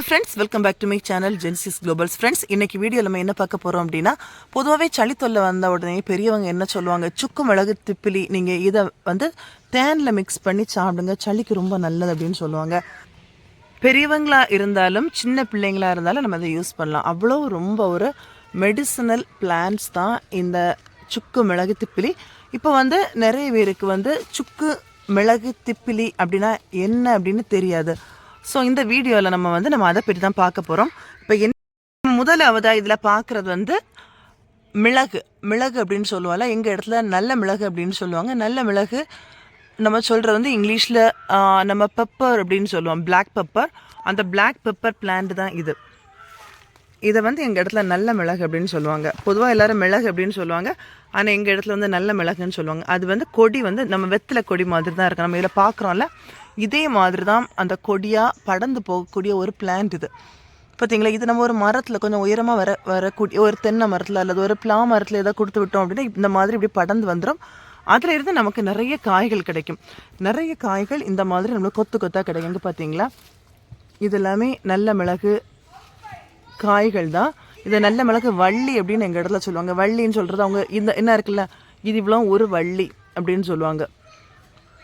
friends, welcome back to my channel Genesis Globals. Friends, இன்னைக்கு வீடியோல நம்ம என்ன பார்க்க போறோம் அப்படினா பொதுவாவே சளி தொல்லை வந்த உடனே பெரியவங்க என்ன சொல்லுவாங்க, சுக்கு மிளகு திப்பிலி நீங்க இத வந்து தேன்ல மிக்ஸ் பண்ணி சாப்பிடுங்க, சளிக்கு ரொம்ப நல்லது அப்படினு சொல்லுவாங்க. பெரியவங்களா இருந்தாலும் சின்ன பிள்ளைங்களா இருந்தாலும் நம்ம அதை யூஸ் பண்ணலாம். அவ்வளோ ரொம்ப ஒரு மெடிசினல் பிளான்ட்ஸ் தான் இந்த சுக்கு மிளகு திப்பிலி. இப்போ வந்து நிறைய பேருக்கு வந்து சுக்கு மிளகு திப்பிலி அப்படின்னா என்ன அப்படின்னு தெரியாது. ஸோ இந்த வீடியோவில் நம்ம அதை பற்றி தான் பார்க்க போகிறோம். இப்போ என்ன முதலாவதாக இதில் பார்க்குறது வந்து மிளகு அப்படின்னு சொல்லுவாங்க. எங்கள் இடத்துல நல்ல மிளகு அப்படின்னு சொல்லுவாங்க. நல்ல மிளகு நம்ம சொல்கிறது வந்து இங்கிலீஷில் நம்ம பெப்பர் அப்படின்னு சொல்லுவோம், பிளாக் பெப்பர். அந்த பிளாக் பெப்பர் பிளான்ட் தான் இது. இதை வந்து எங்கள் இடத்துல நல்ல மிளகு அப்படின்னு சொல்லுவாங்க. பொதுவாக எல்லோரும் மிளகு அப்படின்னு சொல்லுவாங்க, ஆனால் எங்கள் இடத்துல வந்து நல்ல மிளகுன்னு சொல்லுவாங்க. அது வந்து கொடி வந்து நம்ம வெத்தலை கொடி மாதிரி தான் இருக்குது. நம்ம இதில் பார்க்குறோம்ல, இதே மாதிரி தான் அந்த கொடியாக படர்ந்து போகக்கூடிய ஒரு பிளான்ட் இது. பார்த்தீங்களா, இது நம்ம ஒரு மரத்தில் கொஞ்சம் உயரமாக வரக்கூடிய ஒரு தென்னை மரத்தில் அல்லது ஒரு பிளா மரத்தில் எதாவது கொடுத்து விட்டோம் அப்படின்னா இந்த மாதிரி இப்படி படர்ந்து வந்துடும். அதில் இருந்து நமக்கு நிறைய காய்கள் கிடைக்கும். நிறைய காய்கள் இந்த மாதிரி நம்மளுக்கு கொத்து கொத்தாக கிடைக்கும். இங்கே பார்த்தீங்களா, இது எல்லாமே நல்ல மிளகு காய்கள் தான். இதை நல்ல மிளகு வள்ளி அப்படின்னு எங்கள் இடத்துல சொல்லுவாங்க. வள்ளின்னு சொல்கிறது அவங்க இந்த என்ன இருக்குல்ல, இது இவ்வளோ ஒரு வள்ளி அப்படின்னு சொல்லுவாங்க.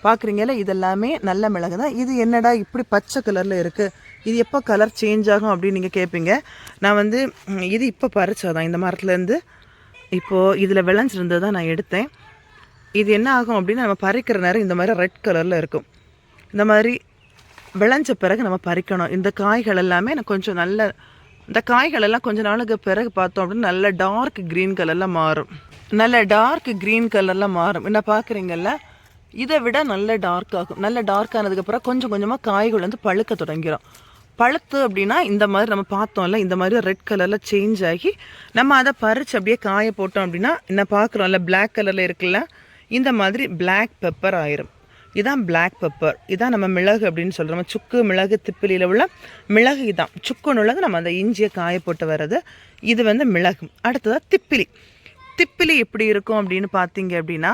பார்க்குறீங்கல்ல, இதெல்லாமே நல்ல மிளகு தான். இது என்னடா இப்படி பச்சை கலரில் இருக்குது, இது எப்போ கலர் சேஞ்ச் ஆகும் அப்படின்னு நீங்கள் கேட்பீங்க. நான் வந்து இது இப்போ பறிச்சதான் இந்த மரத்துலேருந்து. இப்போது இதில் விளைஞ்சிருந்தது தான் நான் எடுத்தேன். இது என்ன ஆகும் அப்படின்னா, நம்ம பறிக்கிற நேரம் இந்த மாதிரி ரெட் கலரில் இருக்கும். இந்த மாதிரி விளைஞ்ச பிறகு நம்ம பறிக்கணும். இந்த காய்கள் எல்லாமே நான் கொஞ்சம் நல்ல இந்த காய்கள் எல்லாம் கொஞ்ச நாளுக்கு பிறகு பார்த்தோம் அப்படின்னா நல்ல டார்க் க்ரீன் கலரில் மாறும். நல்ல டார்க் க்ரீன் கலரில் மாறும். என்ன பார்க்குறீங்கல்ல, இதை விட நல்ல டார்க் ஆகும். நல்ல டார்க் ஆனதுக்கப்புறம் கொஞ்சம் கொஞ்சமாக காய்கள் வந்து பழுக்க தொடங்கிடும். பழுத்து அப்படின்னா இந்த மாதிரி நம்ம பார்த்தோம்ல, இந்த மாதிரி ரெட் கலரில் சேஞ்ச் ஆகி நம்ம அதை பறித்து அப்படியே காய போட்டோம் அப்படின்னா என்ன பார்க்குறோம்ல, பிளாக் கலரில் இருக்குல்ல, இந்த மாதிரி பிளாக் பெப்பர் ஆயிரும். இதான் பிளாக் பெப்பர். இதான் நம்ம மிளகு அப்படின்னு சொல்கிறோம். நம்ம சுக்கு மிளகு திப்பிலியில் உள்ள மிளகு இதான். சுக்குன்னு உள்ளது நம்ம அந்த இஞ்சியை காய போட்டு வர்றது. இது வந்து மிளகு. அடுத்ததாக திப்பிலி. திப்பிலி எப்படி இருக்கும் அப்படின்னு பார்த்தீங்க அப்படின்னா,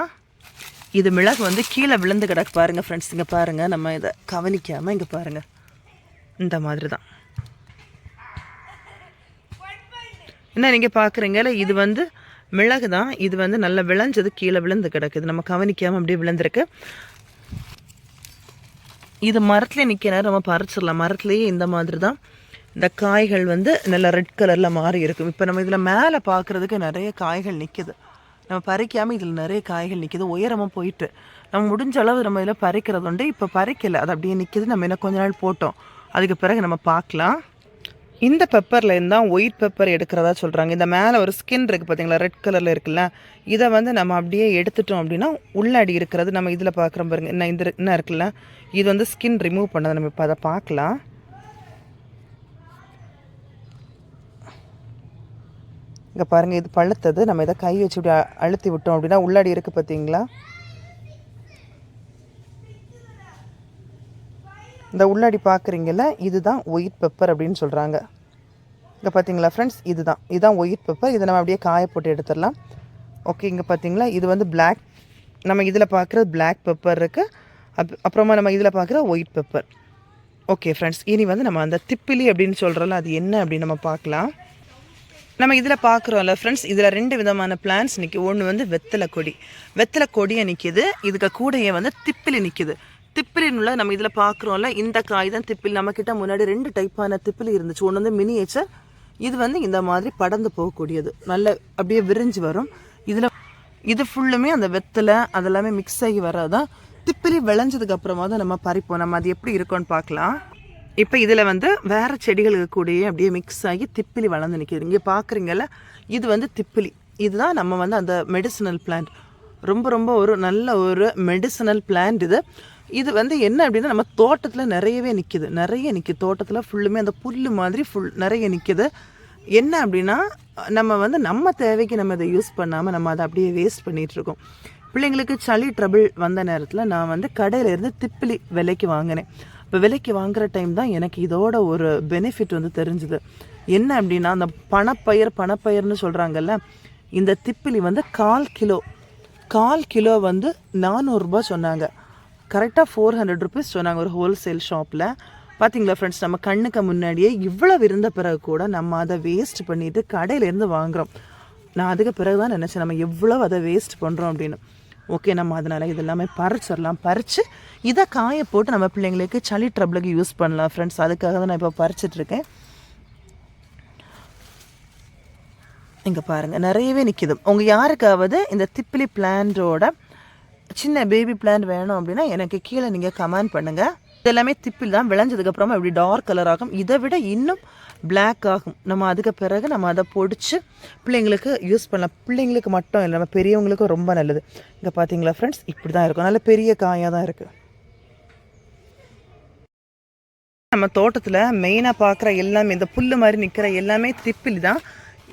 இது மிளகு வந்து கீழே விழுந்து கிடக்கு பாருங்கள் ஃப்ரெண்ட்ஸ். இங்கே பாருங்கள், நம்ம இதை கவனிக்காமல் இங்கே பாருங்கள், இந்த மாதிரி தான் என்ன நீங்கள் பார்க்குறீங்கல்ல, இது வந்து மிளகு தான். இது வந்து நல்லா விளைஞ்சது கீழே விழுந்து கிடக்குது, நம்ம கவனிக்காமல் அப்படியே விழுந்திருக்கு. இது மரத்துலேயே நிற்க நேரம் நம்ம பறிச்சிடலாம். மரத்துலேயே இந்த மாதிரி தான் இந்த காய்கள் வந்து நல்லா ரெட் கலரில் மாறி இருக்கும். இப்போ நம்ம இதில் மேலே பார்க்குறதுக்கு நிறைய காய்கள் நிற்கிது. நம்ம பறிக்காமல் இதில் நிறைய காய்கள் நிற்கிது. உயரமாக போயிட்டு நம்ம முடிஞ்ச அளவு நம்ம இதில் பறிக்கிறது உண்டு. இப்போ பறிக்கலை, அது அப்படியே நிற்கிது. நம்ம என்ன கொஞ்ச நாள் போட்டோம், அதுக்கு பிறகு நம்ம பார்க்கலாம். இந்த பெப்பரில் இருந்தால் ஒயிட் பெப்பர் எடுக்கிறதா சொல்கிறாங்க. இந்த மேலே ஒரு ஸ்கின் இருக்குது பார்த்தீங்களா, ரெட் கலரில் இருக்குல்ல, இதை வந்து நம்ம அப்படியே எடுத்துட்டோம் அப்படின்னா உள்ளாடி இருக்கிறது நம்ம இதில் பார்க்குறோம் பாருங்கள். என்ன இருக்குல்ல, இது வந்து ஸ்கின் ரிமூவ் பண்ணதை நம்ம இப்போ அதை பார்க்கலாம். இங்கே பாருங்கள், இது பழுத்தது. நம்ம இதை கை வச்சு இப்படி அழுத்தி விட்டோம் அப்படின்னா உள்ளாடி இருக்குது பார்த்தீங்களா, இந்த உள்ளாடி பார்க்குறீங்கல்ல, இதுதான் ஒயிட் பெப்பர் அப்படின்னு சொல்கிறாங்க. இங்கே பார்த்தீங்களா ஃப்ரெண்ட்ஸ், இதுதான் ஒயிட் பெப்பர். இதை நம்ம அப்படியே காய போட்டு எடுத்துடலாம். ஓகே, இங்கே பார்த்தீங்களா, இது வந்து பிளாக். நம்ம இதில் பார்க்குறது பிளாக் பெப்பர் இருக்குது. அப்புறமா நம்ம இதில் பார்க்குற ஒயிட் பெப்பர். ஓகே ஃப்ரெண்ட்ஸ், இனி வந்து நம்ம அந்த திப்பிலி அப்படின்னு சொல்கிறோம்ல, அது என்ன அப்படின்னு நம்ம பார்க்கலாம். நம்ம இதில் பார்க்குறோம்ல ஃப்ரெண்ட்ஸ், இதில் 2 விதமான பிளான்ஸ் நிற்கி. ஒன்று வந்து வெத்தலை கொடியை நிற்கிது. இதுக்கு கூடையே வந்து திப்பிலி நிற்கிது. திப்பிலின்னு நம்ம இதில் பார்க்குறோம்ல, இந்த காய் தான் திப்பிலி. நம்மக்கிட்ட முன்னாடி 2 டைப்பான திப்பிலி இருந்துச்சு. ஒன்று வந்து மினியேச்சர், இது வந்து இந்த மாதிரி படர்ந்து போகக்கூடியது, நல்ல அப்படியே விரிஞ்சு வரும். இது ஃபுல்லுமே அந்த வெத்தலை அதெல்லாமே மிக்ஸ் ஆகி வராதான். திப்பிலி விளைஞ்சதுக்கு அப்புறமா தான் நம்ம பறிப்போம். நம்ம அது எப்படி இருக்கும்னு பார்க்கலாம். இப்போ இதில் வந்து வேறு செடிகளுக்கு கூடயே அப்படியே மிக்ஸ் ஆகி திப்பிலி வளர்ந்து நிற்கிது. இங்கே பார்க்குறீங்கல்ல, இது வந்து திப்பிலி. இதுதான் நம்ம வந்து அந்த மெடிசினல் பிளான்ட். ரொம்ப ரொம்ப ஒரு நல்ல ஒரு மெடிசினல் பிளான்ட் இது. இது வந்து என்ன அப்படின்னா, நம்ம தோட்டத்தில் நிறைய நிற்கிது. தோட்டத்தில் ஃபுல்லுமே அந்த புல் மாதிரி நிறைய நிற்கிது. என்ன அப்படின்னா, நம்ம வந்து நம்ம தேவைக்கு நம்ம இதை யூஸ் பண்ணாமல் நம்ம அதை அப்படியே வேஸ்ட் பண்ணிகிட்ருக்கோம். பிள்ளைங்களுக்கு சளி ட்ரபிள் வந்த நேரத்தில் நான் வந்து கடையிலேருந்து திப்பிலி விலைக்கு வாங்கினேன். இப்போ விலைக்கு வாங்குகிற டைம் தான் எனக்கு இதோட ஒரு பெனிஃபிட் வந்து தெரிஞ்சுது. என்ன அப்படின்னா, அந்த பணப்பயிர்னு சொல்கிறாங்கல்ல, இந்த திப்பிலி வந்து 1/4 கிலோ வந்து 400 ரூபா சொன்னாங்க. கரெக்டாக 400 ருபீஸ் சொன்னாங்க ஒரு ஹோல்சேல் ஷாப்பில். பார்த்தீங்களா ஃப்ரெண்ட்ஸ், நம்ம கண்ணுக்கு முன்னாடியே இவ்வளவு இருந்த பிறகு கூட நம்ம அதை வேஸ்ட் பண்ணிவிட்டு கடையிலேருந்து வாங்குகிறோம். நான் அதுக்கு பிறகு தான் நினச்சேன் நம்ம எவ்வளோ அதை வேஸ்ட் பண்ணுறோம் அப்படின்னு. ஓகே, நம்ம அதனால் இதெல்லாமே பறிச்சிடலாம். பறித்து இதை காய போட்டு நம்ம பிள்ளைங்களுக்கு சளி ட்ரபிளுக்கு யூஸ் பண்ணலாம் ஃப்ரெண்ட்ஸ். அதுக்காக தான் நான் இப்போ பறிச்சிட்ருக்கேன். இங்கே பாருங்கள், நிறையவே நிற்கிது. உங்கள் யாருக்காவது இந்த திப்பிலி பிளான்ட்டோட சின்ன பேபி பிளான்ட் வேணும் அப்படின்னா எனக்கு கீழே நீங்கள் கமெண்ட் பண்ணுங்கள். இதெல்லாமே திப்பில் தான் விளைஞ்சதுக்கப்புறமா இப்படி டார்க் கலர் ஆகும். இதை விட இன்னும் பிளாக் ஆகும். நம்ம அதுக்கு பிறகு நம்ம அதை பொடிச்சு பிள்ளைங்களுக்கு யூஸ் பண்ணலாம். பிள்ளைங்களுக்கு மட்டும் இல்லை, நம்ம பெரியவங்களுக்கும் ரொம்ப நல்லது. இங்கே பார்த்தீங்களா ஃப்ரெண்ட்ஸ், இப்படி தான் இருக்கும். நல்ல பெரிய காயாக தான் இருக்குது. நம்ம தோட்டத்தில் மெயினாக பார்க்குற எல்லாமே இந்த புல் மாதிரி நிற்கிற எல்லாமே திப்பிலி தான்.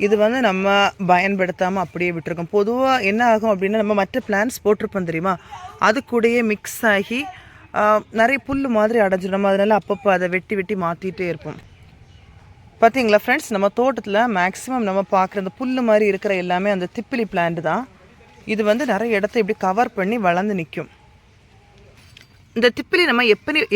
இது வந்து நம்ம பயன்படுத்தாமல் அப்படியே விட்டுருக்கோம். பொதுவாக என்ன ஆகும் அப்படின்னா, நம்ம மற்ற பிளான்ஸ் போட்டிருப்போம் தெரியுமா, அது கூடயே மிக்ஸ் ஆகி நிறைய புல் மாதிரி அடைஞ்சிடும். நம்ம அதனால் அப்பப்போ அதை வெட்டி வெட்டி மாற்றிட்டே இருப்போம். பார்த்தீங்களா ஃப்ரெண்ட்ஸ், நம்ம தோட்டத்தில் மேக்ஸிமம் நம்ம பார்க்குற அந்த புல் மாதிரி இருக்கிற எல்லாமே அந்த திப்பிலி பிளான்ட் தான். இது வந்து நிறைய இடத்த இப்படி கவர் பண்ணி வளர்ந்து நிற்கும். இந்த திப்பிலி நம்ம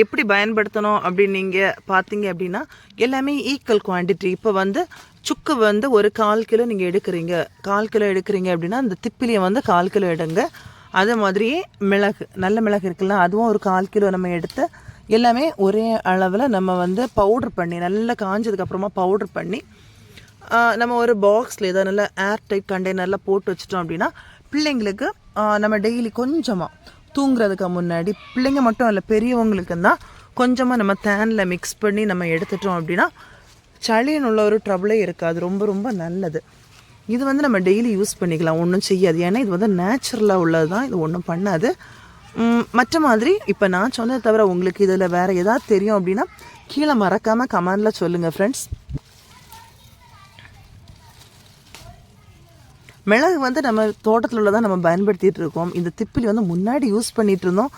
எப்படி பயன்படுத்தணும் அப்படின்னு நீங்கள் பார்த்தீங்க அப்படின்னா, எல்லாமே ஈக்குவல் குவான்டிட்டி. இப்போ வந்து சுக்கு வந்து ஒரு 1/4 கிலோ நீங்கள் எடுக்கிறீங்க, 1/4 கிலோ எடுக்கிறீங்க அப்படின்னா அந்த திப்பிலியை வந்து 1/4 கிலோ எடுங்க. அதே மாதிரியே மிளகு, நல்ல மிளகு இருக்குல்ல, அதுவும் ஒரு 1/4 கிலோ நம்ம எடுத்து எல்லாமே ஒரே அளவில் நம்ம வந்து பவுட்ரு பண்ணி நல்லா காஞ்சதுக்கப்புறமா பவுட்ரு பண்ணி நம்ம ஒரு பாக்ஸில் ஏதோ நல்லா ஏர் டைட் கண்டெய்னரில் போட்டு வச்சிட்டோம் அப்படின்னா பிள்ளைங்களுக்கு நம்ம டெய்லி கொஞ்சமாக தூங்குறதுக்கு முன்னாடி, பிள்ளைங்க மட்டும் இல்லை பெரியவங்களுக்கு தான் கொஞ்சமாக நம்ம தேனில் மிக்ஸ் பண்ணி நம்ம எடுத்துட்டோம் அப்படின்னா சளின்னு உள்ள ஒரு ட்ரபிளே இருக்காது. ரொம்ப ரொம்ப நல்லது. இது வந்து நம்ம டெய்லி யூஸ் பண்ணிக்கலாம், ஒன்றும் செய்யாது. ஏன்னா இது வந்து நேச்சுரலாக உள்ளது தான், இது ஒன்றும் பண்ணாது. மற்ற மாதிரி இப்போ நான் சொன்னதை தவிர உங்களுக்கு இதில் வேறு ஏதாவது தெரியும் அப்படின்னா கீழே மறக்காமல் கமெண்டில் சொல்லுங்கள் ஃப்ரெண்ட்ஸ். மிளகு வந்து நம்ம தோட்டத்தில் உள்ளதான் நம்ம பயன்படுத்திகிட்டு இருக்கோம். இந்த திப்பிலி வந்து முன்னாடி யூஸ் பண்ணிகிட்டு இருந்தோம்,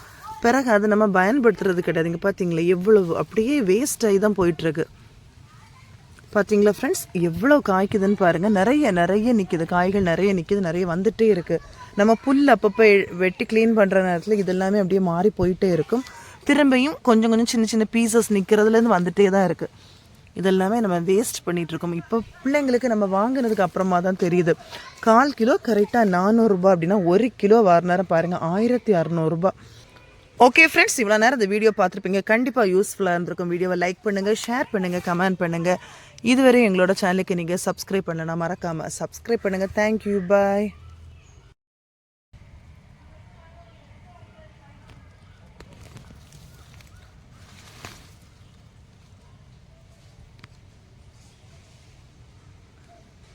பிறகு அது நம்ம பயன்படுத்துறது கிடையாது. இங்கே பார்த்தீங்களா எவ்வளவு அப்படியே வேஸ்ட் ஆகி தான் போயிட்டுருக்கு. பார்த்தீங்களா ஃப்ரெண்ட்ஸ், எவ்வளோ காய்க்குதுன்னு பாருங்கள். நிறைய நிறைய நிற்கிது, காய்கள் நிறைய நிற்கிது, நிறைய வந்துகிட்டே இருக்குது. நம்ம புல் அப்பப்போ வெட்டி க்ளீன் பண்ணுற நேரத்தில் இதெல்லாமே அப்படியே மாறி போயிட்டே இருக்கும். திரும்பியும் கொஞ்சம் கொஞ்சம் சின்ன சின்ன பீசஸ் நிற்கிறதுலேருந்து வந்துகிட்டே தான் இருக்குது. இதெல்லாமே நம்ம வேஸ்ட் பண்ணிகிட்ருக்கோம். இப்போ பிள்ளைங்களுக்கு நம்ம வாங்கினதுக்கு அப்புறமா தான் தெரியுது 1/4 கிலோ கரெக்டாக 400 ரூபா அப்படின்னா 1 கிலோ வார நேரம் பாருங்கள் 1600 ரூபா. ஓகே ஃப்ரெண்ட்ஸ், இவ்வளோ நேரம் இந்த வீடியோ பார்த்துருப்பீங்க. கண்டிப்பாக யூஸ்ஃபுல்லாக இருந்திருக்கும். வீடியோவை லைக் பண்ணுங்கள், ஷேர் பண்ணுங்கள், கமெண்ட் பண்ணுங்கள். இதுவரை எங்களோட சேனலுக்கு நீங்கள் சப்ஸ்கிரைப் பண்ணலன்னா மறக்காமல் சப்ஸ்கிரைப் பண்ணுங்கள். தேங்க்யூ, பாய்.